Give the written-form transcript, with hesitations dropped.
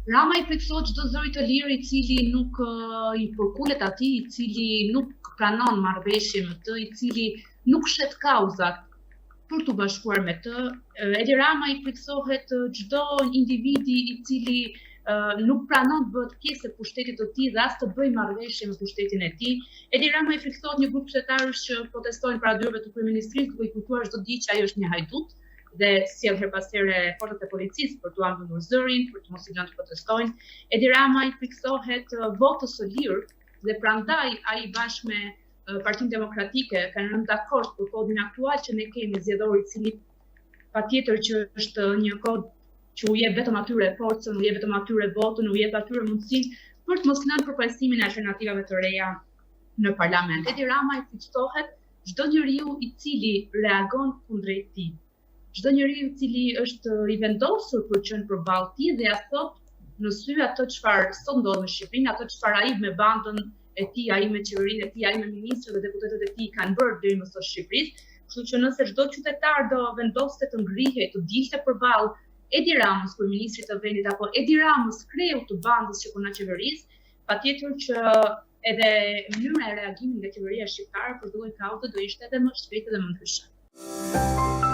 Rama i friksohet çdo zëri të lirë i cili nuk i përkulet atij, i cili nuk pranon marrëveshje me të, i cili nuk shet kauzat për të bashkuar me të. Edi Rama i friksohet çdo individi i cili nuk pranon të bëhet pjesë e pushtetit të tij dhe as të bëjë marrëveshje me pushtetin e tij. Edi Rama i friksohet një grup qytetarësh që protestojnë para dyerve të kryeministrisë, duke i kujtuar çdo ditë që ai është një hajdut dhe sjell her pas here forcat e policisë për t'u ambëndur zërin, për të mos i lënë të protestojnë. Edi Rama i friksohet votës së lirë dhe prandaj ai bashkë me Partinë Demokratike kanë rënë dakord për kodin aktual që ne kemi zgjedhor, i cili patjetër që është një kod që u jep vetëm atyre forcën, u jep vetëm atyre votën, u jep atyre mundësinë për të mos lënë përpajsimin e alternativave të reja në parlament. Edi Rama i friksohet çdo njeriu i cili reagon kundrejt tij. Çdo njeriu i cili është i vendosur për të qenë përballë tij dhe ja thot në sy ato çfarë sot ndodh në Shqipëri, ato çfarë ai me bandën e tij, ai me qeverinë e tij, ai me ministrët dhe deputetët e tij kanë bërë deri më sot Shqipërisë. Kështu që nëse çdo qytetar do vendoste të ngrihej, të dilte përballë Edi Ramës, kryeministrit të vendit, apo Edi Ramës, kreut të bandës që punon qeverisë, patjetër që edhe mënyra e reagimit nga qeveria shqiptare për lloj kauze do ishte edhe më shpejtë dhe më ndryshe.